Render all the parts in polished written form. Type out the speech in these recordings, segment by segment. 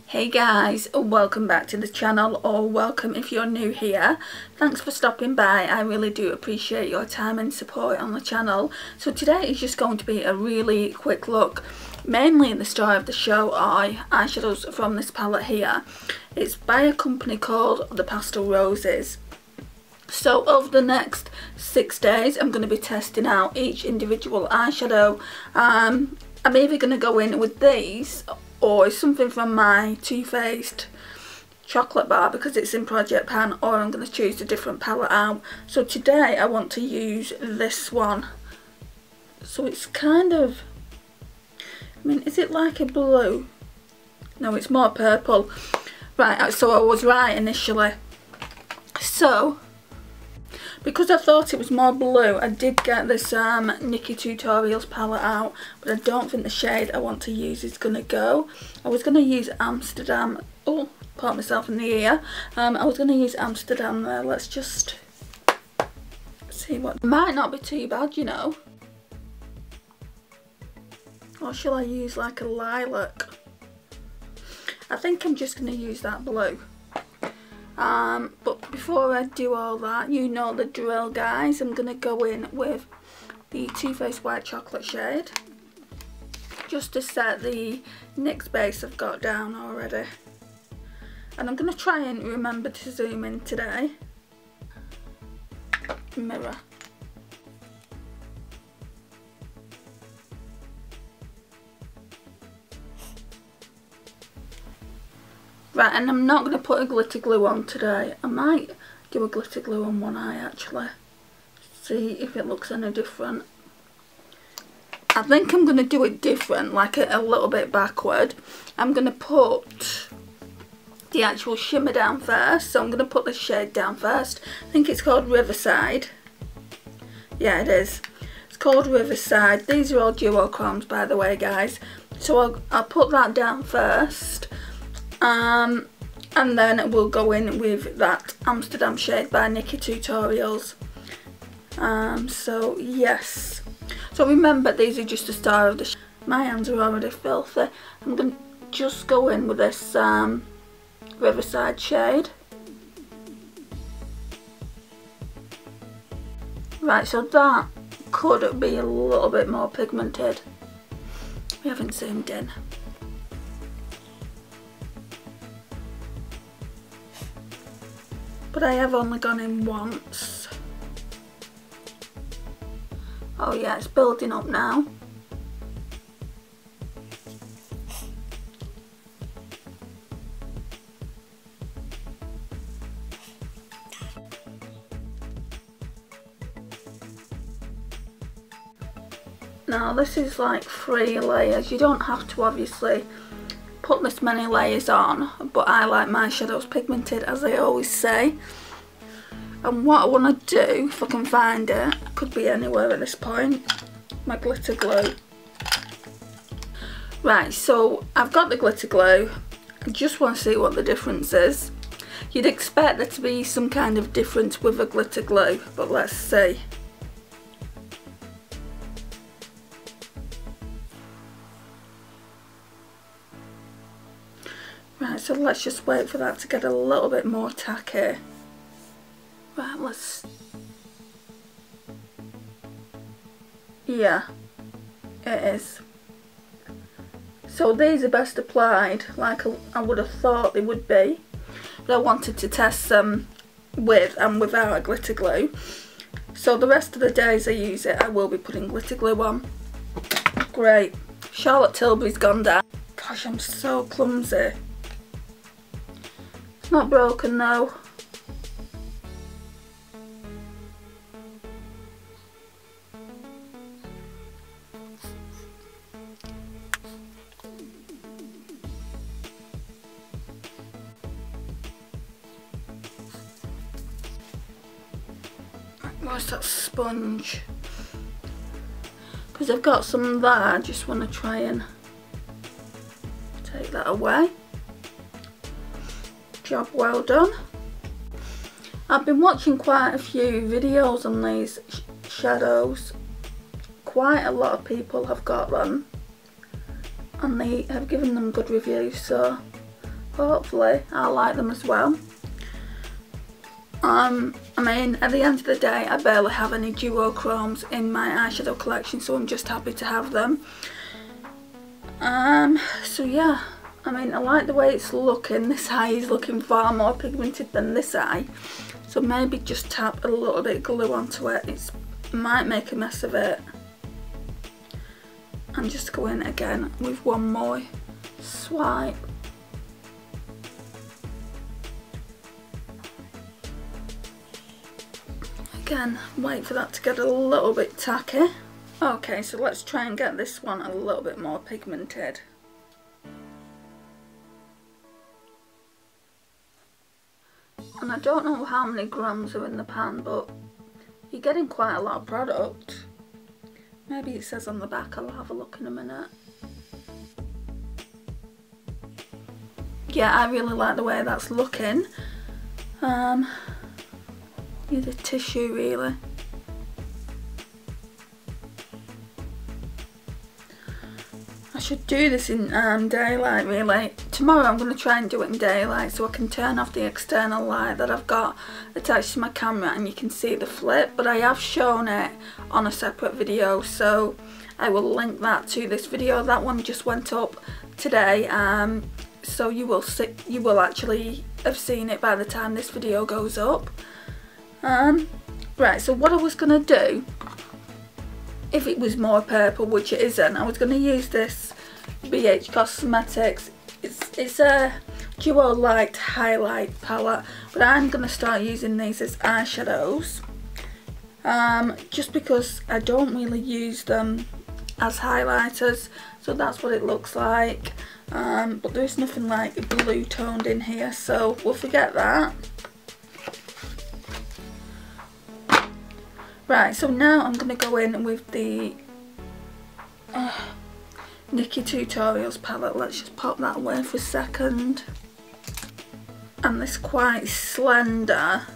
Hey guys, welcome back to the channel, or welcome if you're new here. Thanks for stopping by. I really do appreciate your time and support on the channel. So today is just going to be a really quick look. Mainly the star of the show are eyeshadows from this palette here. It's by a company called the Pastel Roses. So over the next 6 days I'm going to be testing out each individual eyeshadow. I'm either going to go in with these or something from my Too Faced chocolate bar because it's in Project Pan, or I'm going to choose a different palette out. So today I want to use this one. So it's kind of, is it like a blue? No, it's more purple. Right, so I was right initially. So because I thought it was more blue, I did get this Nikki Tutorials palette out, but I don't think the shade I want to use is going to go. I was going to use Amsterdam. Oh, caught myself in the ear. I was going to use Amsterdam there. Let's just see what. It might not be too bad, you know. Or shall I use like a lilac? I think I'm just going to use that blue. But before I do all that, you know the drill guys, I'm going to go in with the Too Faced White Chocolate shade, just to set the NYX base I've got down already. And I'm going to try and remember to zoom in today. Mirror. Right, and I'm not going to put a glitter glue on today. I might do a glitter glue on one eye actually. See if it looks any different. I think I'm going to do it different, like a little bit backward. I'm going to put the actual shimmer down first. So I'm going to put the shade down first. I think it's called Riverside. Yeah, it is. It's called Riverside. These are all Duochromes, by the way, guys. So I'll put that down first. And then we'll go in with that Amsterdam shade by Nikki Tutorials. So yes. So remember, these are just the star of the show. My hands are already filthy. I'm going to just go in with this Riverside shade. Right, so that could be a little bit more pigmented. We haven't zoomed in. But I have only gone in once. Oh yeah, it's building up now. Now this is like 3 layers. You don't have to obviously put this many layers on, but I like my shadows pigmented, as I always say. And what I want to do, if I can find it, could be anywhere at this point, my glitter glue. Right, so I've got the glitter glue. I just want to see what the difference is. You'd expect there to be some kind of difference with a glitter glue, but let's see. Right, so let's just wait for that to get a little bit more tacky. Right, let's... Yeah, it is. So these are best applied like I would have thought they would be. But I wanted to test them with and without a glitter glue. So the rest of the days I use it, I will be putting glitter glue on. Great. Charlotte Tilbury's gone down. Gosh, I'm so clumsy. It's not broken though. Where's that sponge? Because I've got some there, I just want to try and take that away. Job well done. I've been watching quite a few videos on these shadows. Quite a lot of people have got them and they have given them good reviews, so hopefully I'll like them as well. I mean, at the end of the day, I barely have any Duochromes in my eyeshadow collection, so I'm just happy to have them. So yeah, I mean, I like the way it's looking. This eye is looking far more pigmented than this eye, so maybe just tap a little bit of glue onto it. It might make a mess of it. And just go in again with one more swipe. Again, wait for that to get a little bit tacky. Okay, so let's try and get this one a little bit more pigmented. And I don't know how many grams are in the pan, but you're getting quite a lot of product. Maybe it says on the back, I'll have a look in a minute. Yeah, I really like the way that's looking. Need a tissue really. I should do this in daylight really. Tomorrow I'm going to try and do it in daylight so I can turn off the external light that I've got attached to my camera and you can see the flip, but I have shown it on a separate video, so I will link that to this video. That one just went up today, so you will actually have seen it by the time this video goes up. Right, so what I was going to do, if it was more purple, which it isn't, I was going to use this BH Cosmetics. It's a Duo Light Highlight palette, but I'm going to start using these as eyeshadows, just because I don't really use them as highlighters, so that's what it looks like. But there's nothing like blue toned in here, so we'll forget that. Right, so now I'm going to go in with the Nikki Tutorials palette. Let's just pop that away for a second. And this quite slender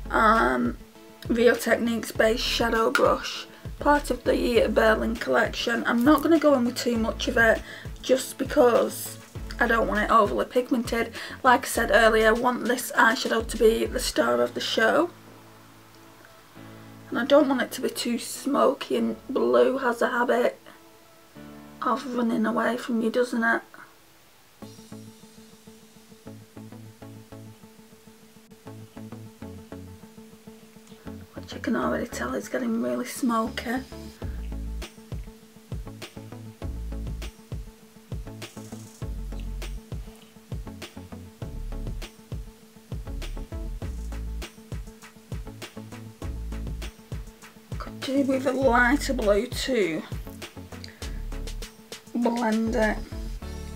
Real Techniques based shadow brush, part of the Berlin collection. I'm not going to go in with too much of it just because I don't want it overly pigmented. Like I said earlier, I want this eyeshadow to be the star of the show. And I don't want it to be too smoky, and blue has a habit of running away from you, doesn't it? Which I can already tell is getting really smoky. Do with a lighter blue to blend it,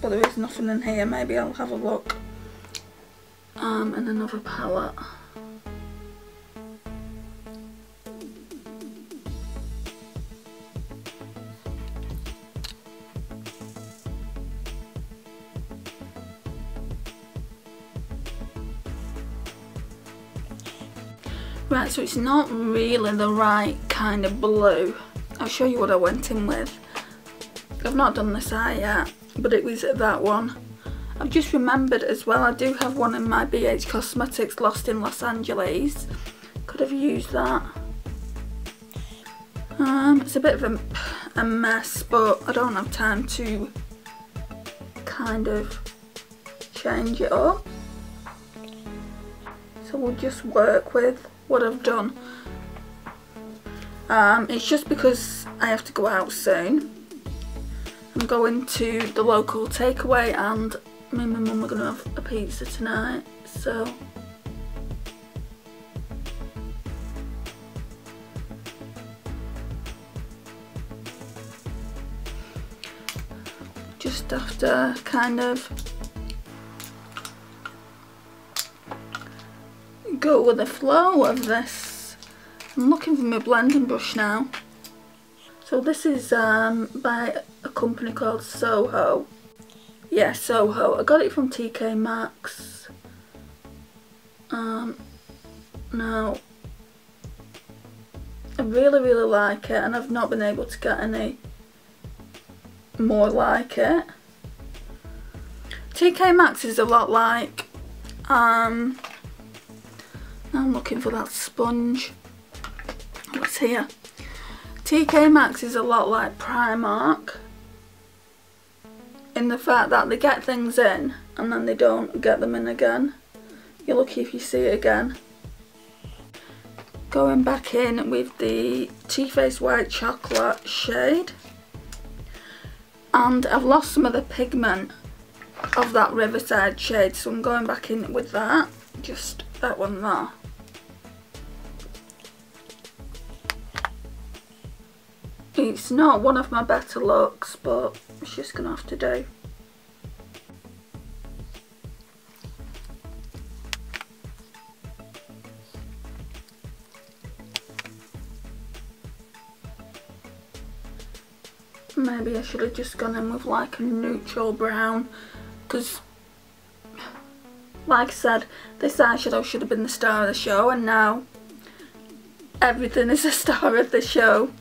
but there is nothing in here. Maybe I'll have a look in another palette. Right, so it's not really the right kind of blue. I'll show you what I went in with. I've not done this eye yet, but it was that one. I've just remembered as well, I do have one in my BH Cosmetics Lost in Los Angeles. Could have used that. It's a bit of a mess, but I don't have time to kind of change it up. So we'll just work with what I've done. It's just because I have to go out soon. I'm going to the local takeaway and me and my mum are going to have a pizza tonight, so just have to kind of go with the flow of this. I'm looking for my blending brush now. So this is by a company called Soho. Yeah, Soho. I got it from TK Maxx. Now I really like it, and I've not been able to get any more like it. TK Maxx is a lot like, now I'm looking for that sponge. What's here? TK Maxx is a lot like Primark in the fact that they get things in and then they don't get them in again. You're lucky if you see it again. Going back in with the Too Faced White Chocolate shade, and I've lost some of the pigment of that Riverside shade, so I'm going back in with that, just that one there. It's not one of my better looks, but it's just gonna have to do. Maybe I should have just gone in with like a neutral brown, because like I said, this eyeshadow should have been the star of the show, and now everything is the star of the show.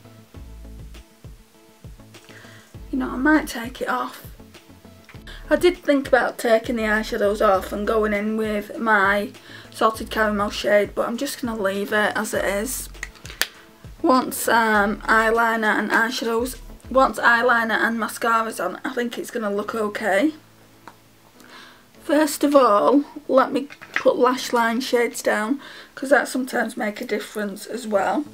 You know, I might take it off. I did think about taking the eyeshadows off and going in with my Salted Caramel shade, but I'm just going to leave it as it is. Once eyeliner and mascara's on, I think it's going to look okay. First of all, let me put lash line shades down, because that sometimes make a difference as well.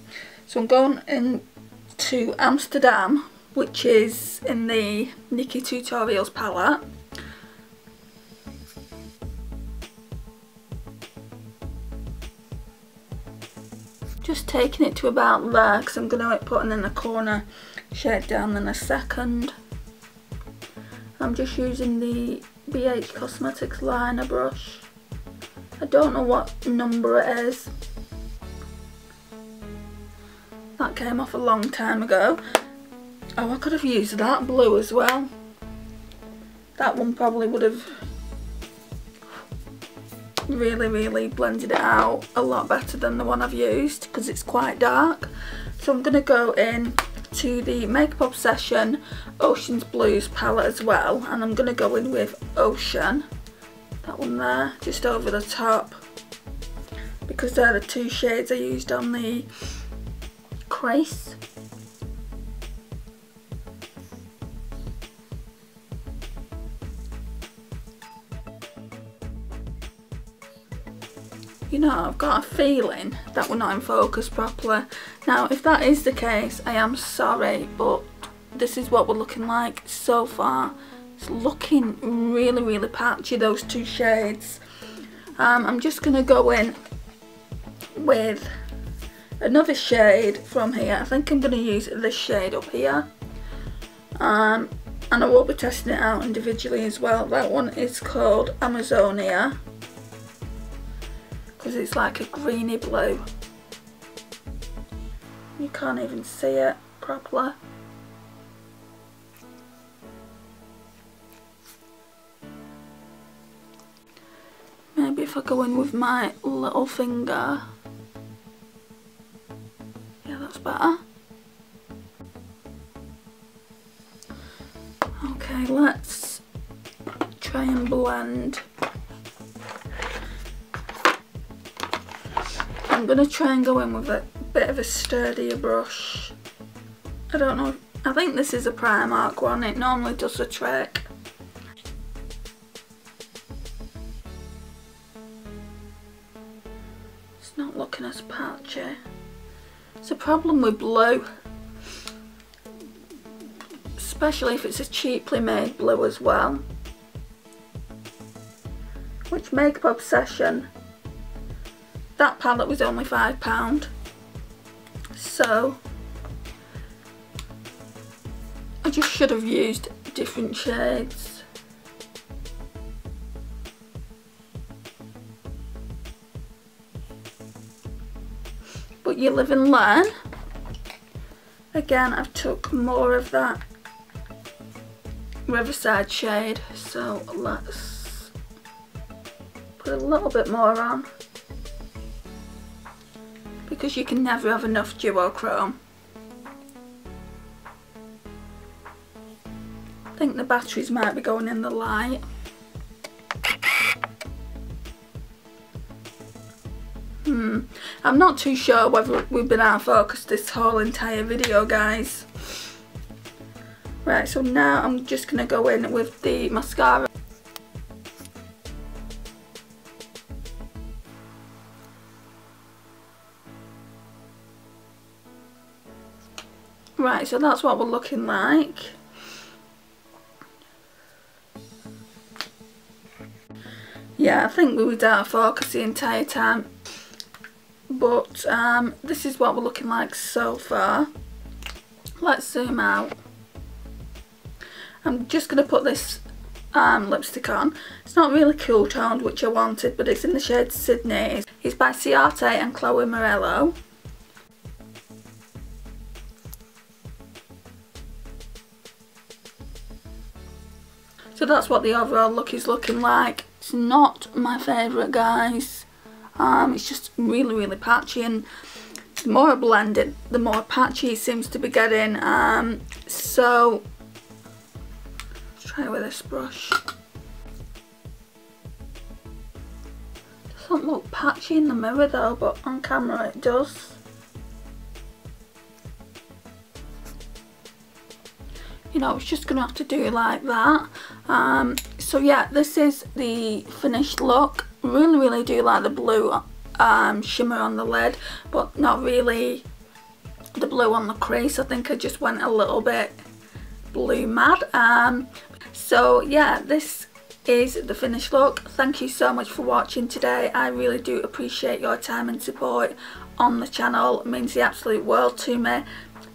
So I'm going into Amsterdam, which is in the Nikki Tutorials palette. Just taking it to about there, because I'm going to be putting in the corner shade down in a second. I'm just using the BH Cosmetics liner brush. I don't know what number it is. That came off a long time ago. Oh, I could have used that blue as well. That one probably would have really blended it out a lot better than the one I've used, because it's quite dark. So I'm going to go in to the Makeup Obsession Ocean's Blues palette as well, and I'm going to go in with Ocean, that one there, just over the top, because they're the two shades I used on the crease. You know, I've got a feeling that we're not in focus properly. Now, if that is the case, I am sorry, but this is what we're looking like so far. It's looking really patchy, those two shades. I'm just going to go in with another shade from here. I think I'm going to use this shade up here. And I will be testing it out individually as well. That one is called Amazonia, because it's like a greeny blue. You can't even see it properly. Maybe if I go in with my little finger. Yeah, that's better. Okay, let's try and blend. I'm going to try and go in with a bit of a sturdier brush. I don't know, I think this is a Primark one, it normally does the trick. It's not looking as patchy. It's a problem with blue, especially if it's a cheaply made blue as well. Which Makeup Obsession, that palette was only £5, so I just should have used different shades. But you live and learn. Again, I've took more of that Riverside shade, so let's put a little bit more on, because you can never have enough duochrome. I think the batteries might be going in the light. I'm not too sure whether we've been out of focus this whole entire video, guys. Right, so now I'm just going to go in with the mascara. Right, so that's what we're looking like. Yeah, I think we were out of focus the entire time. But this is what we're looking like so far. Let's zoom out. I'm just going to put this lipstick on. It's not really cool toned, which I wanted, but it's in the shade Sydney. It's by Ciate and Chloe Morello. So that's what the overall look is looking like. It's not my favourite, guys. It's just really patchy, and the more I blend it, the more patchy it seems to be getting. So let's try it with this brush. Doesn't look patchy in the mirror though, but on camera it does. You know, it's just gonna have to do it like that. So yeah, this is the finished look. Really do like the blue shimmer on the lid, but not really the blue on the crease. I think I just went a little bit blue mad. So yeah, this is the finished look. Thank you so much for watching today. I really do appreciate your time and support on the channel. It means the absolute world to me.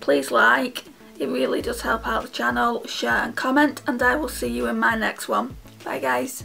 Please like. It really does help out the channel. Share and comment, and I will see you in my next one. Bye guys.